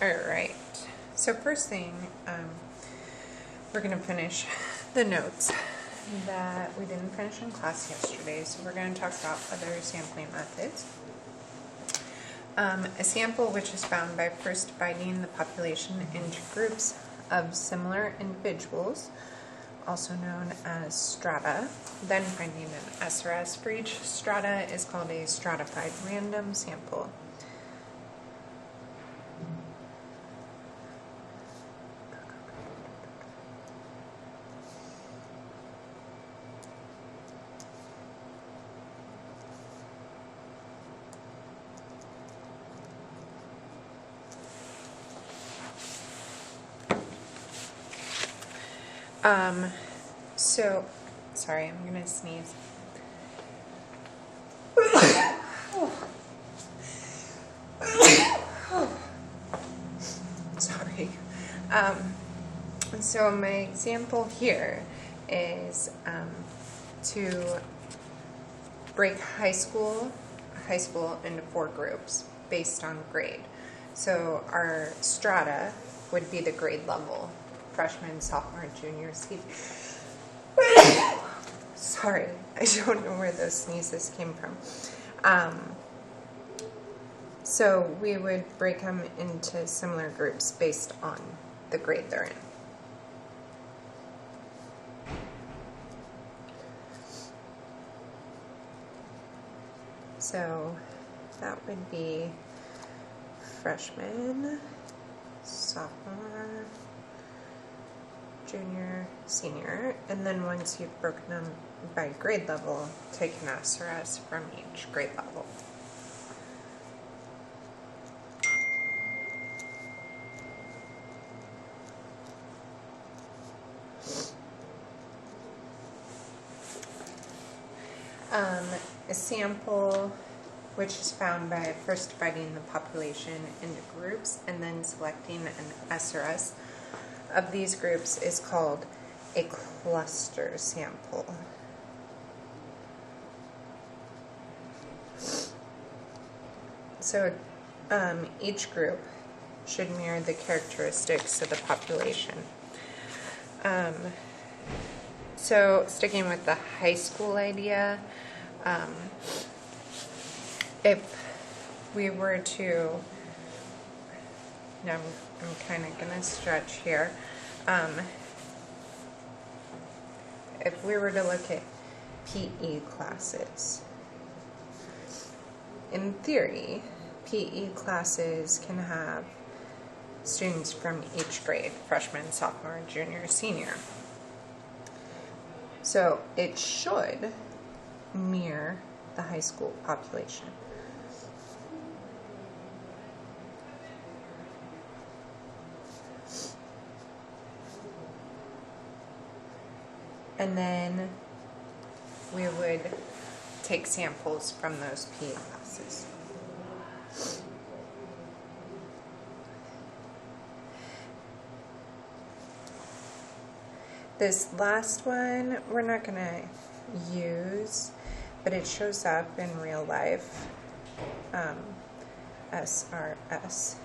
Alright, so first thing, we're going to finish the notes that we didn't finish in class yesterday, so we're going to talk about other sampling methods. A sample which is found by first dividing the population into groups of similar individuals, also known as strata, then finding an SRS for each strata is called a stratified random sample. So, sorry, I'm gonna sneeze. Sorry. So my example here is to break high school into 4 groups based on grade. So our strata would be the grade level: freshman, sophomore, junior, senior. Sorry, I don't know where those sneezes came from. So we would break them into similar groups based on the grade they're in. So that would be freshman, sophomore, junior, senior, and then once you've broken them by grade level, take an SRS from each grade level. A sample which is found by first dividing the population into groups and then selecting an SRS of these groups is called a cluster sample. So each group should mirror the characteristics of the population. So sticking with the high school idea, if we were to, now I'm kind of going to stretch here, if we were to look at PE classes, in theory, PE classes can have students from each grade: freshman, sophomore, junior, senior. So it should mirror the high school population. And then we would take samples from those PE classes. This last one we're not going to use, but it shows up in real life, SRS.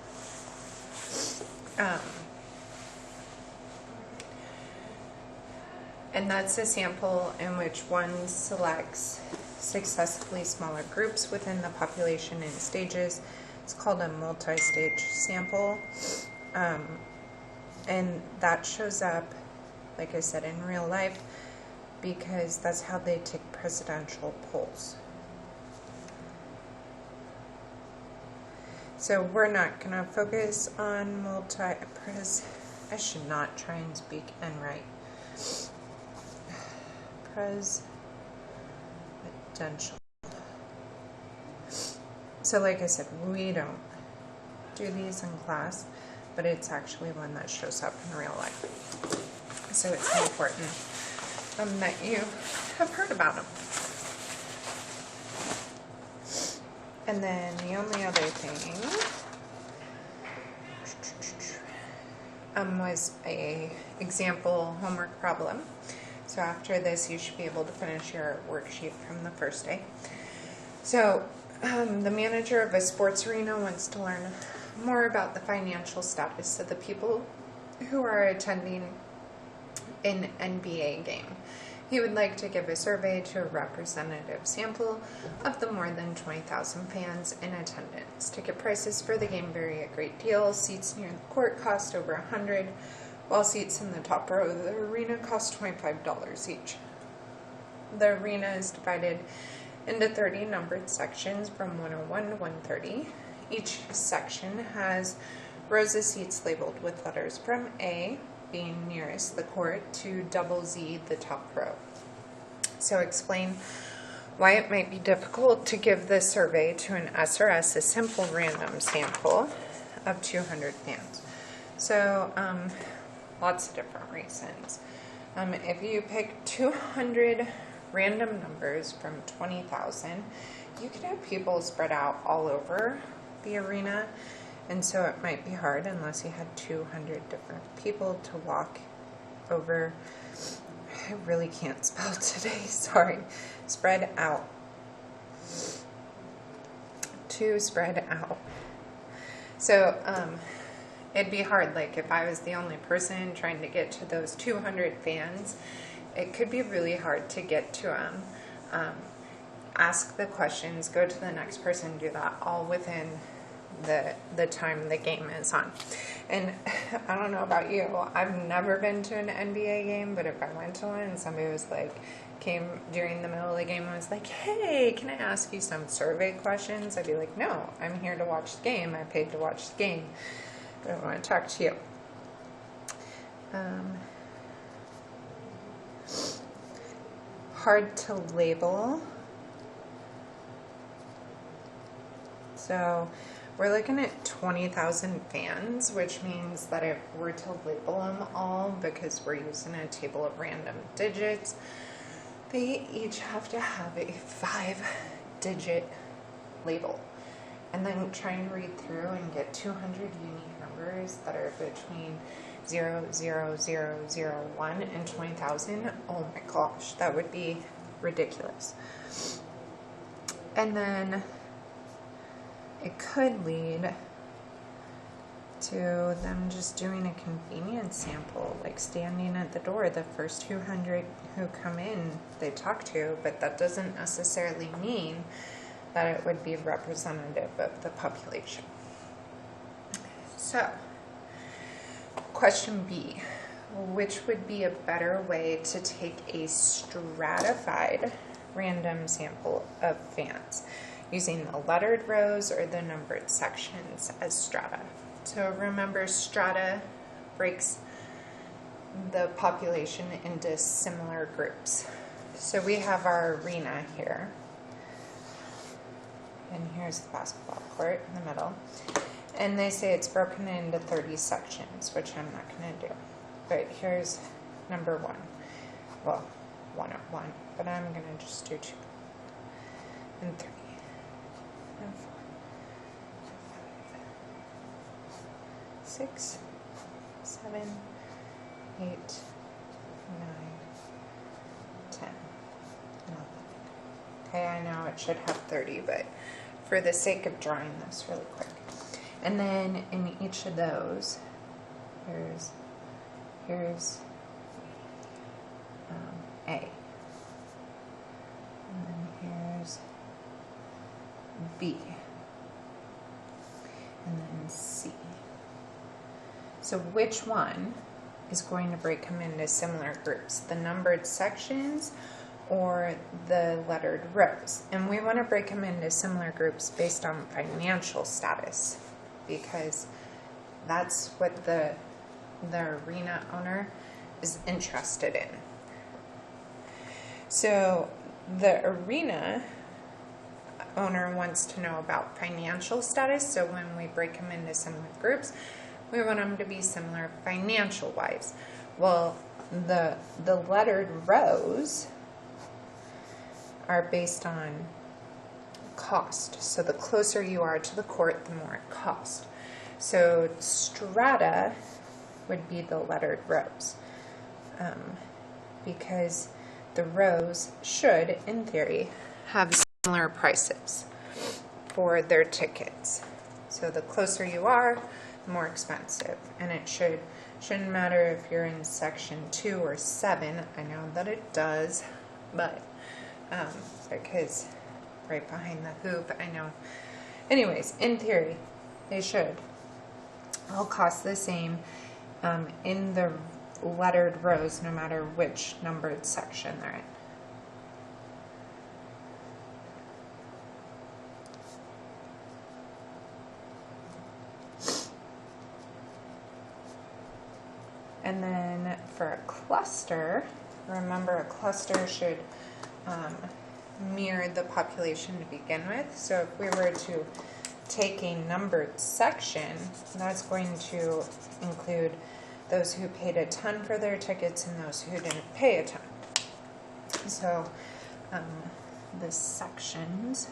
And that's a sample in which one selects successively smaller groups within the population in stages. It's called a multi-stage sample. And that shows up, like I said, in real life, because that's how they take presidential polls. So we're not going to focus on I should not try and speak and write. Presidential. So like I said, we don't do these in class, but it's actually one that shows up in real life. So it's important that you have heard about them. And then the only other thing was a example homework problem. So after this, you should be able to finish your worksheet from the first day. So the manager of a sports arena wants to learn more about the financial status of the people who are attending an NBA game. He would like to give a survey to a representative sample of the more than 20,000 fans in attendance. Ticket prices for the game vary a great deal. Seats near the court cost over $100, while seats in the top row of the arena cost $25 each. The arena is divided into 30 numbered sections from 101 to 130. Each section has rows of seats labeled with letters from A, being nearest the court, to double Z, the top row. So explain why it might be difficult to give the survey to an SRS a simple random sample of 200 fans. So lots of different reasons. If you pick 200 random numbers from 20,000, you could have people spread out all over the arena, and so it might be hard unless you had 200 different people to walk over. I really can't spell today, sorry. Spread out. To spread out. So it'd be hard, like if I was the only person trying to get to those 200 fans, it could be really hard to get to them. Ask the questions, go to the next person, do that all within the time the game is on. And I don't know about you, I've never been to an NBA game, but if I went to one and somebody was like, came during the middle of the game and was like, hey, can I ask you some survey questions? I'd be like, no, I'm here to watch the game. I paid to watch the game. I don't want to talk to you. Hard to label. So we're looking at 20,000 fans, which means that if we're to label them all, because we're using a table of random digits, they each have to have a 5-digit label. And then try and read through and get 200 unique numbers that are between 0,0,0,0,1 and 20,000. Oh my gosh, that would be ridiculous. And then it could lead to them just doing a convenience sample, like standing at the door. The first 200 who come in, they talk to, but that doesn't necessarily mean that it would be representative of the population. So, question B, which would be a better way to take a stratified random sample of fans, using the lettered rows or the numbered sections as strata? So remember, strata breaks the population into similar groups. So we have our arena here, and here's the basketball court in the middle. And they say it's broken into 30 sections, which I'm not going to do. But here's number 1. Well, 101, but I'm going to just do 2 and 3 and 4 and 5, 6, 7, 8, 9, 10, 11. Okay, I know it should have 30, but for the sake of drawing this really quick. And then in each of those, here's A. And then here's B. And then C. So which one is going to break them into similar groups? The numbered sections or the lettered rows? And we want to break them into similar groups based on financial status, because that's what the arena owner is interested in. So the arena owner wants to know about financial status, so when we break them into similar groups, we want them to be similar financial wise. Well, the lettered rows are based on cost. So the closer you are to the court, the more it costs. So strata would be the lettered rows, because the rows should, in theory, have similar prices for their tickets. So So the closer you are, the more expensive. And it shouldn't matter if you're in section 2 or 7. I know that it does, but because right behind the hoop, I know. Anyways, in theory, they should all cost the same in the lettered rows, no matter which numbered section they're in. And then for a cluster, remember a cluster should mirror the population to begin with. So if we were to take a numbered section, that's going to include those who paid a ton for their tickets and those who didn't pay a ton. So the sections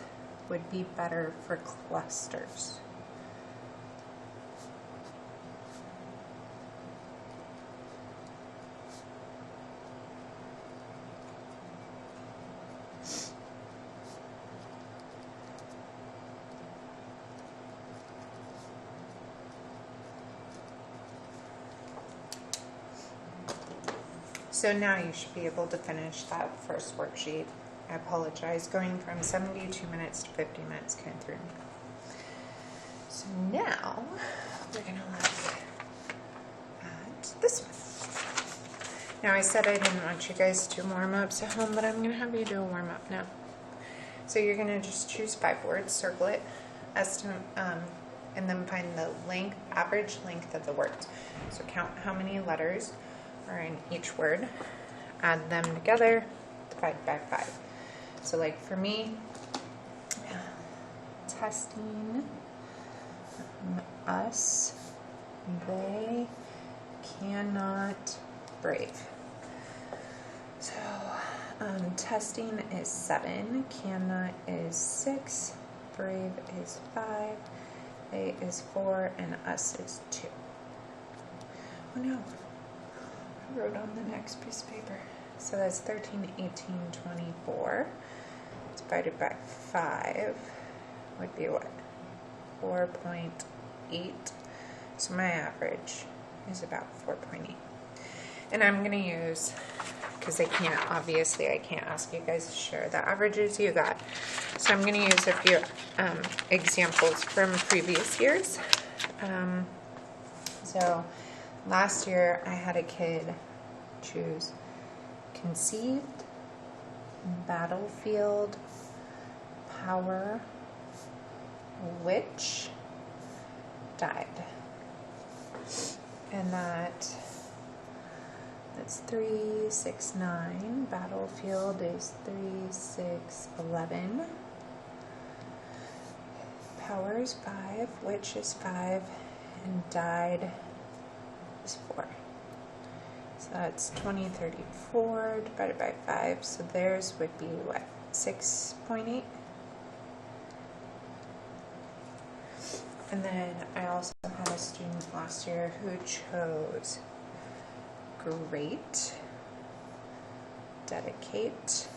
would be better for clusters. So now you should be able to finish that first worksheet. I apologize, going from 72 minutes to 50 minutes came through me. So now we're going to look at this one. Now I said I didn't want you guys to do warm-ups at home, but I'm going to have you do a warm-up now. So you're going to just choose 5 words, circle it, estimate, and then find the length, average length of the words. So count how many letters are in each word, add them together, divide by 5. So like for me, testing, us, they, cannot, brave. So testing is 7, cannot is 6, brave is 5, they is 4, and us is 2. Oh no. I wrote on the next piece of paper. So that's 13, 18, 24 divided by 5 would be what? 4.8. So my average is about 4.8. And I'm going to use, because I can't ask you guys to share the averages you got. So I'm going to use a few examples from previous years. So last year I had a kid choose conceived, battlefield, power, witch, died. And that's 3, 6, 9. Battlefield is 3, 6, 11. Power is 5, witch is 5, and died is 4. So that's 20, 34 divided by 5. So theirs would be what? 6.8. And then I also had a student last year who chose great, dedicate,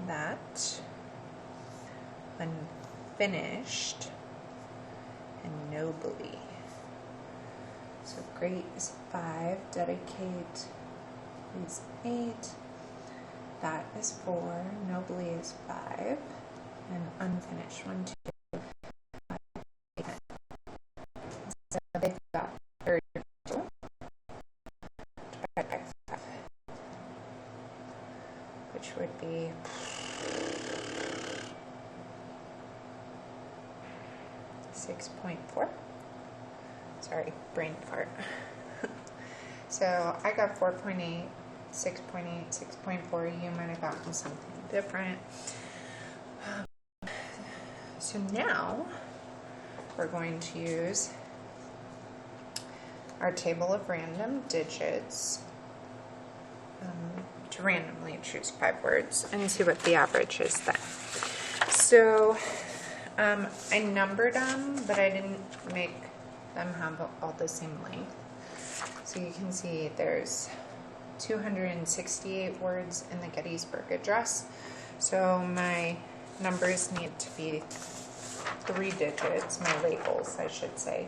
that, unfinished, and nobly. So great is 5, dedicate is 8, that is 4, nobly is 5, and unfinished 1, 2, 5, 8. So they've got 32 divided by 5, which would be 6.4. Sorry, brain fart. So I got 4.8, 6.8, 6.4. You might have gotten something different. So now we're going to use our table of random digits to randomly choose 5 words and see what the average is then. So I numbered them, but I didn't make them have all the same length. So you can see there's 268 words in the Gettysburg Address. So my numbers need to be 3 digits, my labels, I should say.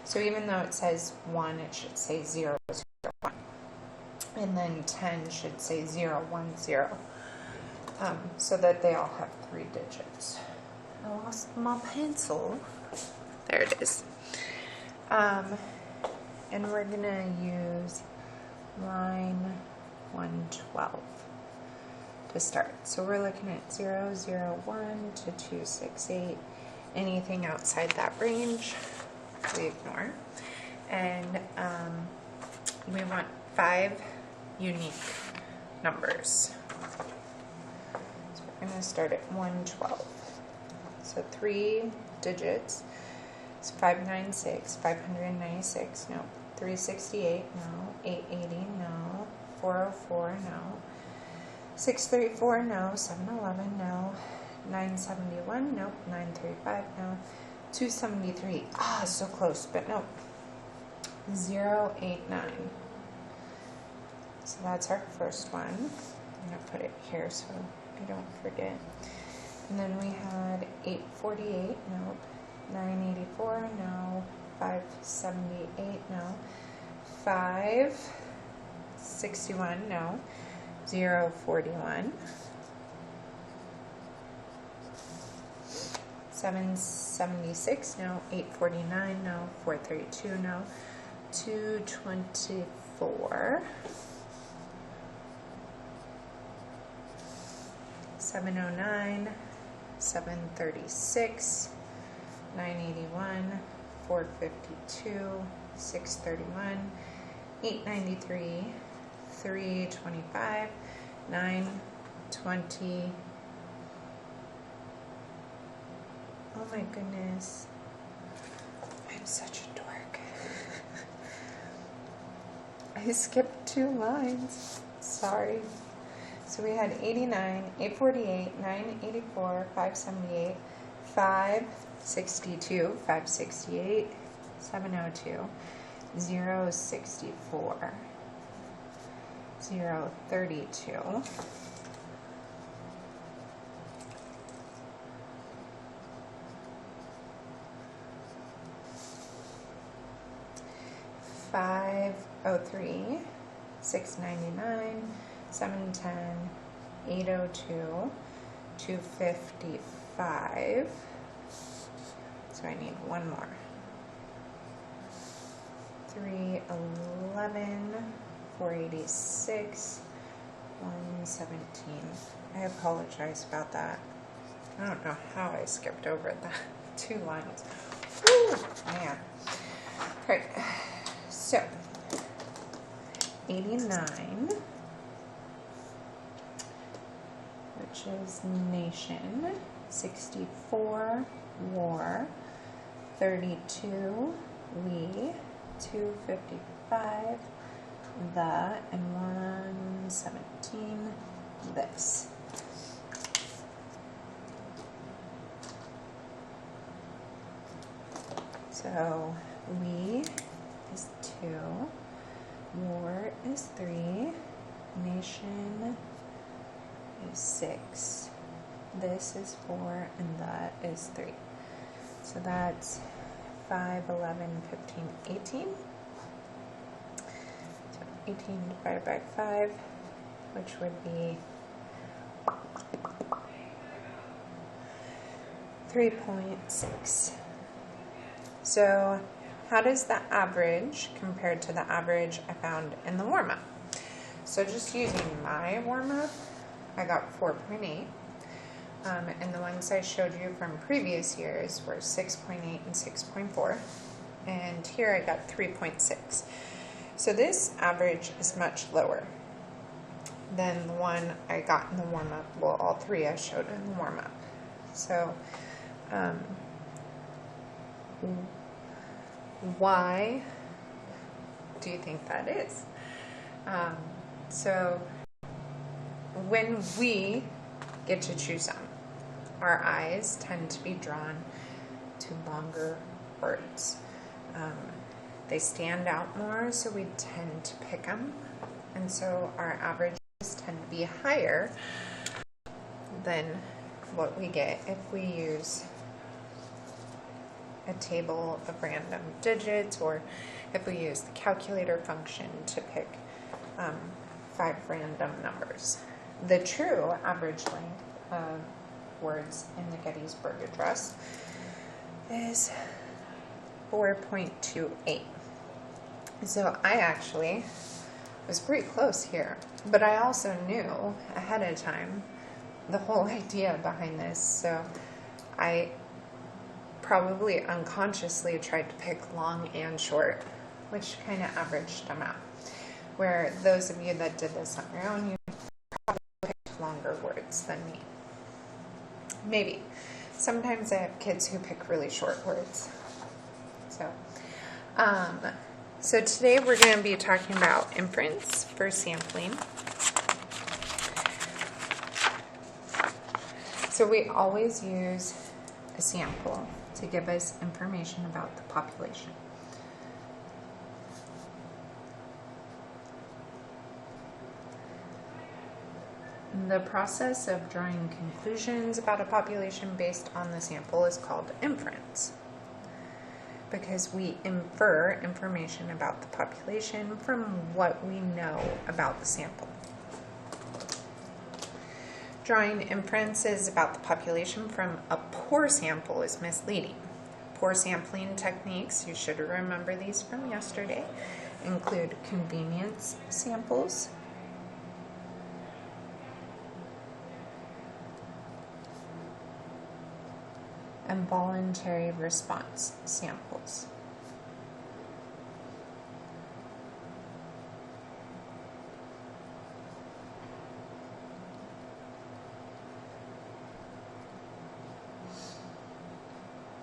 So even though it says 1, it should say 0, 0, 1. And then 10 should say 0, 1, 0. So that they all have 3 digits. I lost my pencil. There it is. And we're going to use line 112 to start. So we're looking at 0, 0, 1 to 2, 6, 8. Anything outside that range, we ignore. And we want 5 unique numbers. So we're going to start at 112. So 3 digits. It's 596, 596, no. 368, no. 880, no. 404, no. 634, no. 711, no. 971, nope. 935, no. 273, so close, but no. 089. So that's our first one. I'm going to put it here so I don't forget. And then we had 848, nope. 984, no. 578, no. 561, no. 041. 776, no. 849, no. 432, no. 224. 709, 736, 981, 452, 631, 893, 325, 920. Oh my goodness. I'm such a dork. I skipped 2 lines. Sorry. So we had 89, 848, 984, 578, 562, 568, 702, 064, 032, 503, 699, 710, 802, 255. So I need one more. 311, 486, 117. I apologize about that. I don't know how I skipped over the 2 lines. Woo, man. All right. So 89, which is nation, 64, war, 32, we, 255, the, and 117, this. So we is 2, war is 3, nation is 6, this is 4, and that is 3. So that's 5, 11, 15, 18. So 18 divided by 5, which would be 3.6. So how does the average compare to the average I found in the warm-up? So just using my warm-up, I got 4.8. And the ones I showed you from previous years were 6.8 and 6.4. And here I got 3.6. So this average is much lower than the one I got in the warm-up. Well, all 3 I showed in the warm-up. So, why do you think that is? So when we get to choose them, our eyes tend to be drawn to longer words. They stand out more, so we tend to pick them, and so our averages tend to be higher than what we get if we use a table of random digits, or if we use the calculator function to pick 5 random numbers. The true average length of words in the Gettysburg Address is 4.28. So I actually was pretty close here, but I also knew ahead of time the whole idea behind this, so I probably unconsciously tried to pick long and short, which kind of averaged them out. Where those of you that did this on your own, you probably picked longer words than me. Maybe. Sometimes I have kids who pick really short words. So today we're going to be talking about inference for sampling. So we always use a sample to give us information about the population. The process of drawing conclusions about a population based on the sample is called inference, because we infer information about the population from what we know about the sample. Drawing inferences about the population from a poor sample is misleading. Poor sampling techniques, you should remember these from yesterday, include convenience samples, and voluntary response samples.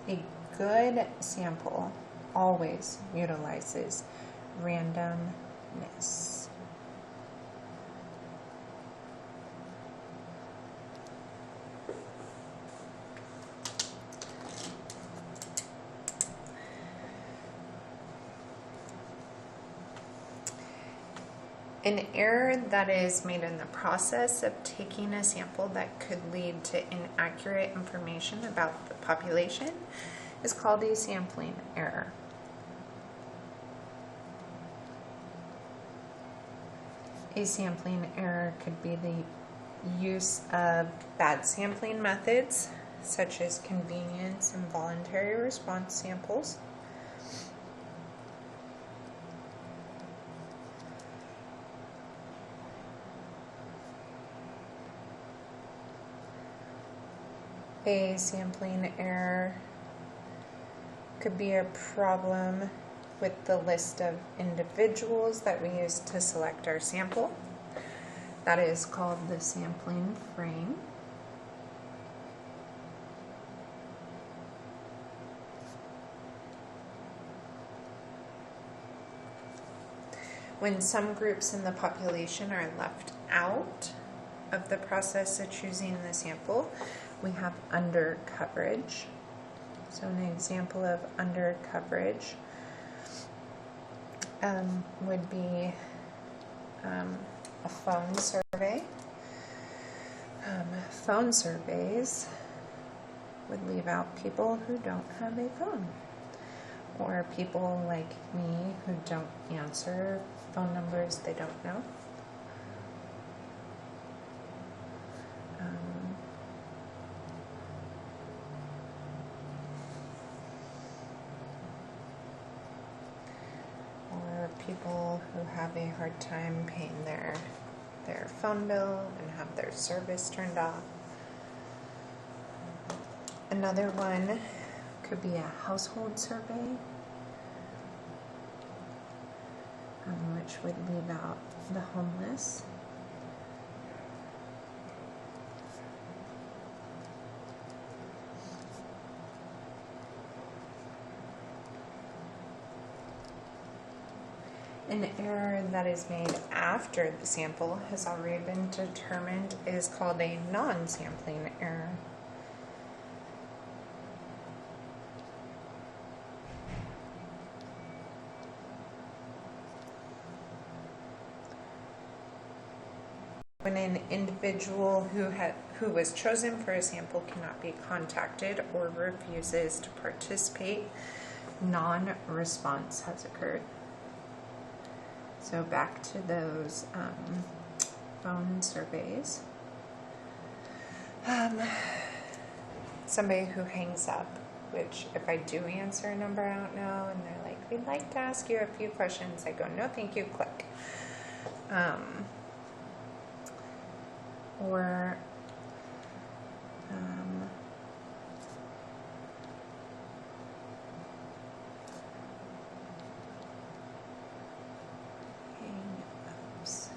A good sample always utilizes randomness. An error that is made in the process of taking a sample that could lead to inaccurate information about the population is called a sampling error. A sampling error could be the use of bad sampling methods, such as convenience and voluntary response samples. A sampling error could be a problem with the list of individuals that we use to select our sample. That is called the sampling frame. When some groups in the population are left out of the process of choosing the sample, we have under coverage. So an example of under coverage would be a phone survey. Phone surveys would leave out people who don't have a phone, or people like me who don't answer phone numbers they don't know. Or people who have a hard time paying their phone bill and have their service turned off. Another one could be a household survey, which would leave out the homeless. An error that is made after the sample has already been determined is called a non-sampling error. When an individual who who was chosen for a sample cannot be contacted or refuses to participate, non-response has occurred. So back to those phone surveys. Somebody who hangs up, which if I do answer a number I don't know and they're like, we'd like to ask you a few questions, I go, no thank you, click. Or hang-ups.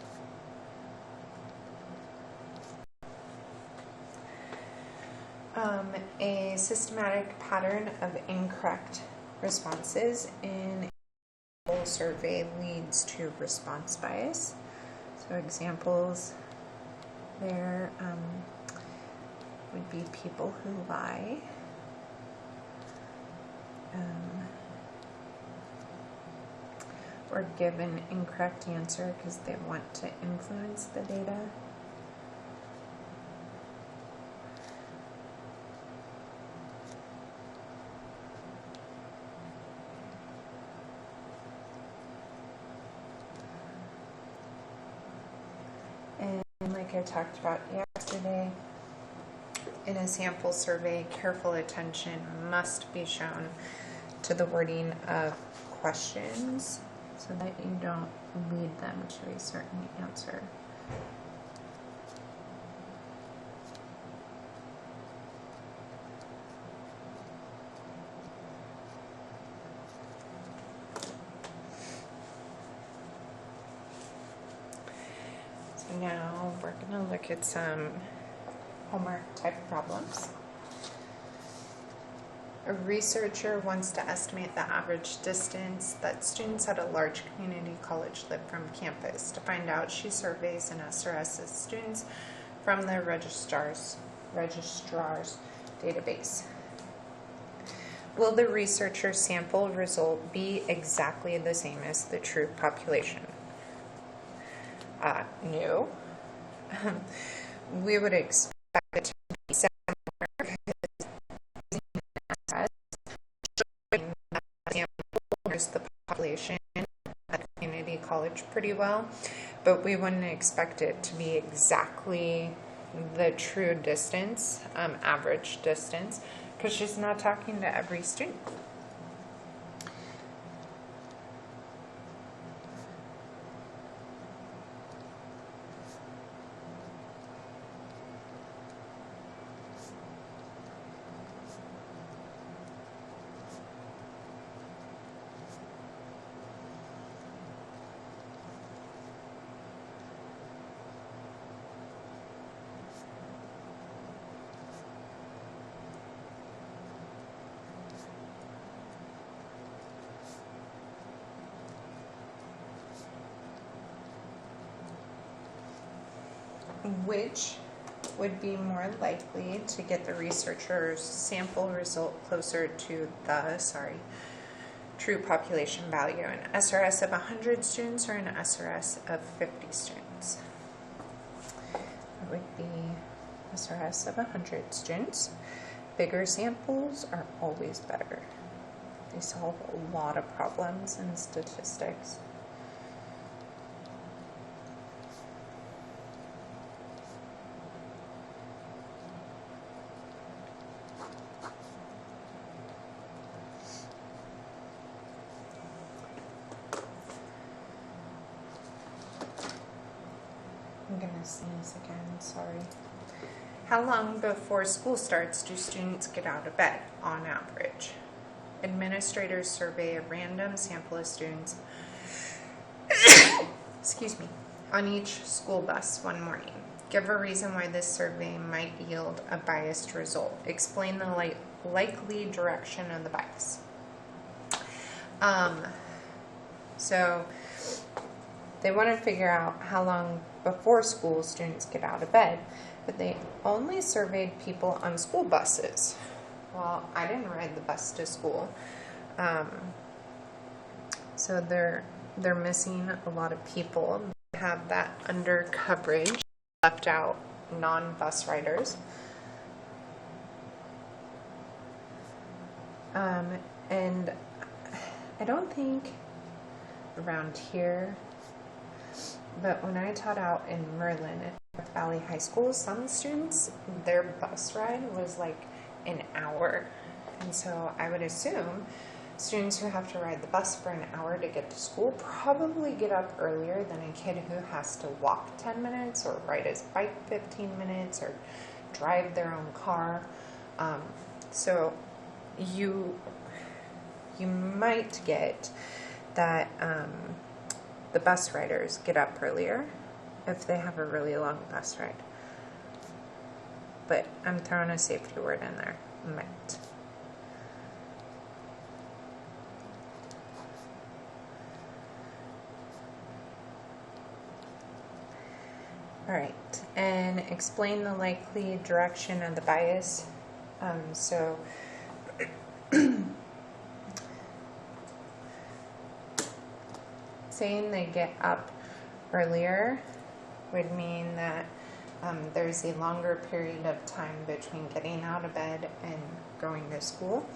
A systematic pattern of incorrect responses in a whole survey leads to response bias. So examples there would be people who lie, or give an incorrect answer because they want to influence the data. And like I talked about yesterday, in a sample survey, careful attention must be shown to the wording of questions so that you don't lead them to a certain answer. So now we're going to look at some homework type problems. A researcher wants to estimate the average distance that students at a large community college live from campus. To find out, she surveys and SRS's students from the registrar's database. Will the researcher's sample result be exactly the same as the true population? No. We would expect it to be similar because there's the population at community college pretty well, but we wouldn't expect it to be exactly the true distance, average distance, because she's not talking to every student. Which would be more likely to get the researcher's sample result closer to the, true population value, an SRS of 100 students or an SRS of 50 students? It would be SRS of 100 students. Bigger samples are always better. They solve a lot of problems in statistics. I'm gonna sneeze again, sorry. How long before school starts do students get out of bed, on average? Administrators survey a random sample of students excuse me, on each school bus one morning. Give a reason why this survey might yield a biased result. Explain the likely direction of the bias. So they want to figure out how long before school students get out of bed, but they only surveyed people on school buses. Well, I didn't ride the bus to school, so they're missing a lot of people. They have that under coverage left out non-bus riders. And I don't think around here, but when I taught out in Merlin at North Valley High School, some students, their bus ride was like an hour. And so I would assume students who have to ride the bus for an hour to get to school probably get up earlier than a kid who has to walk 10 minutes or ride his bike 15 minutes or drive their own car. So you might get that the bus riders get up earlier if they have a really long bus ride. But I'm throwing a safety word in there. Might. All right, and explain the likely direction of the bias. So saying they get up earlier would mean that there's a longer period of time between getting out of bed and going to school.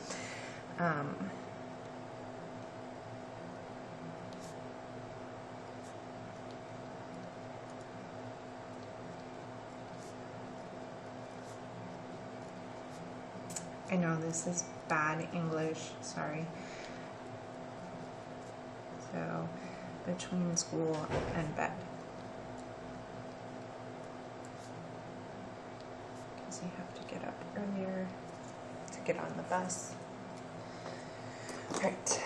I know this is bad English, sorry. So, between school and bed. Because you have to get up earlier to get on the bus. Alright.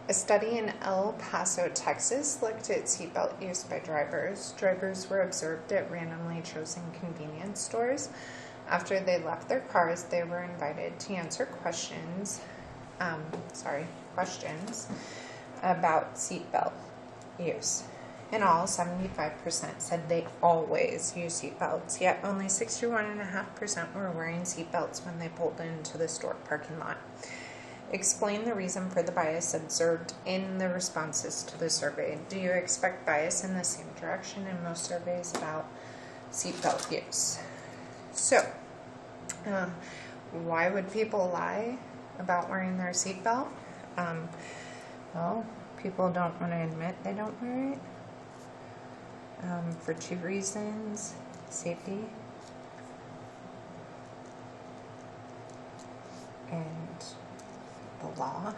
A study in El Paso, Texas looked at seatbelt use by drivers. Drivers were observed at randomly chosen convenience stores. After they left their cars, they were invited to answer questions about seatbelt use. In all, 75% said they always use seatbelts, yet only 61.5% were wearing seatbelts when they pulled into the store parking lot. Explain the reason for the bias observed in the responses to the survey. Do you expect bias in the same direction in most surveys about seatbelt use? So, why would people lie about wearing their seatbelt? Well, people don't want to admit they don't wear it for two reasons: safety and the law.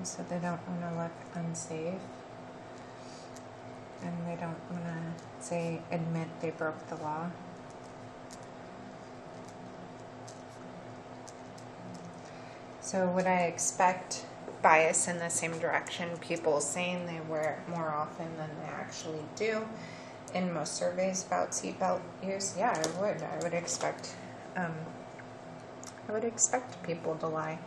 So they don't want to look unsafe, and they don't want to admit they broke the law. So would I expect bias in the same direction, people saying they wear it more often than they actually do in most surveys about seatbelt use? Yeah, I would. I would expect people to lie.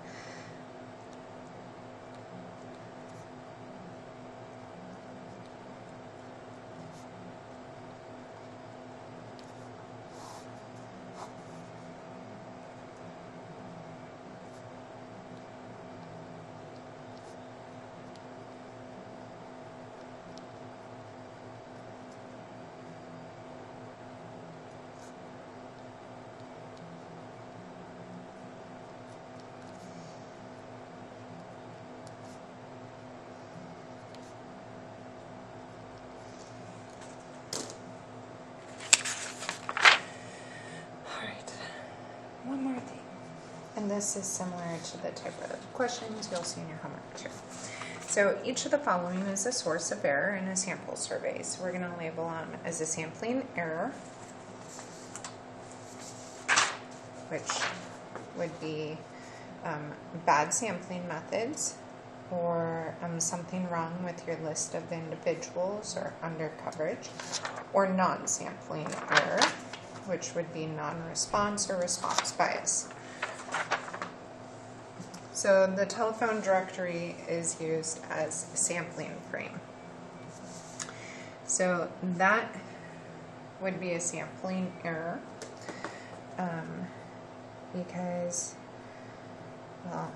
One more thing, and this is similar to the type of questions you'll see in your homework too. So each of the following is a source of error in a sample survey. So we're going to label them as a sampling error, which would be bad sampling methods, or something wrong with your list of individuals or under coverage, or non-sampling error, which would be non-response or response bias. So the telephone directory is used as a sampling frame. So that would be a sampling error. because, well,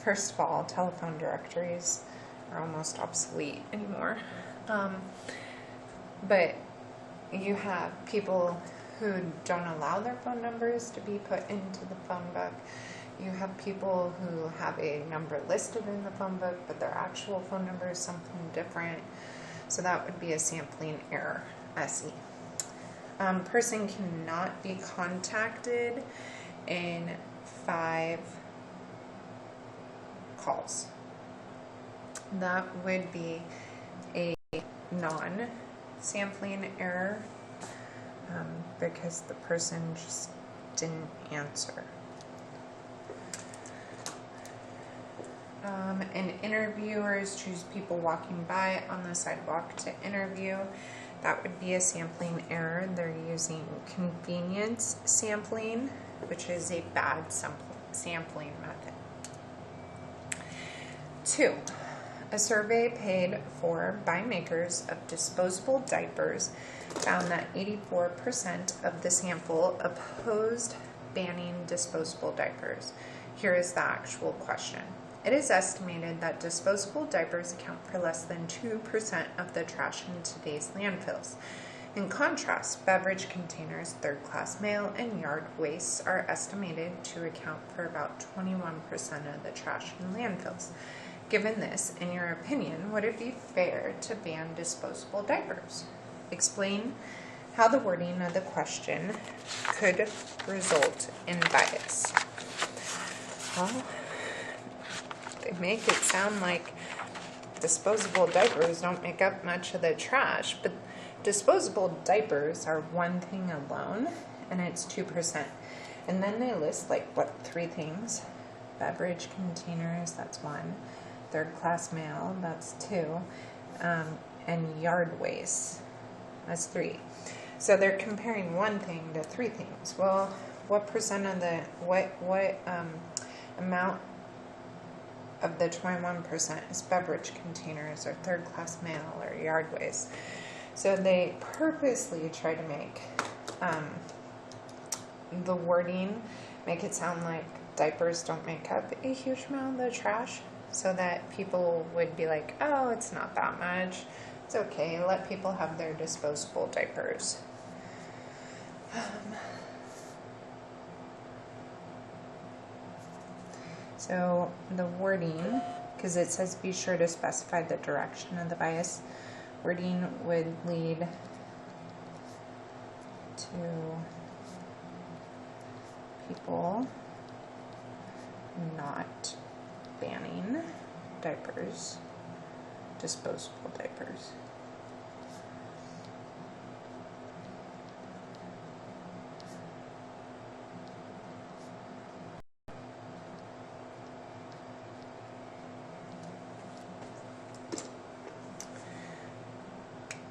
first of all, telephone directories are almost obsolete anymore. But you have people who don't allow their phone numbers to be put into the phone book. You have people who have a number listed in the phone book, but their actual phone number is something different. So that would be a sampling error, SE. Person cannot be contacted in 5 calls. That would be a non-sampling error because the person just didn't answer. And interviewers choose people walking by on the sidewalk to interview. That would be a sampling error. They're using convenience sampling, which is a bad sampling method. 2, a survey paid for by makers of disposable diapers found that 84% of the sample opposed banning disposable diapers. Here is the actual question. It is estimated that disposable diapers account for less than 2% of the trash in today's landfills. In contrast, beverage containers, third-class mail, and yard wastes are estimated to account for about 21% of the trash in landfills. Given this, in your opinion, would it be fair to ban disposable diapers? Explain how the wording of the question could result in bias. Well, they make it sound like disposable diapers don't make up much of the trash, but disposable diapers are one thing alone, and it's 2%. And then they list 3 things. Beverage containers, that's 1. Third-class mail, that's 2. And yard waste, that's 3. So they're comparing one thing to 3 things. Well, what percent of the, amount of the 21% is beverage containers or third-class mail or yard waste? So they purposely try to make the wording make it sound like diapers don't make up a huge amount of the trash, so that people would be like, oh, it's not that much. It's okay. Let people have their disposable diapers. So the wording, because it says be sure to specify the direction of the bias, wording would lead to people not banning diapers, disposable diapers.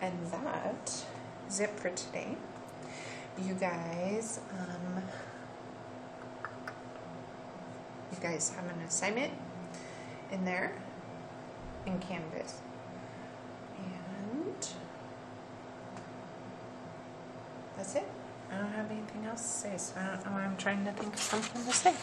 And that is it for today. You guys have an assignment in there in Canvas. And that's it. I don't have anything else to say, so I don't know why I'm trying to think of something to say.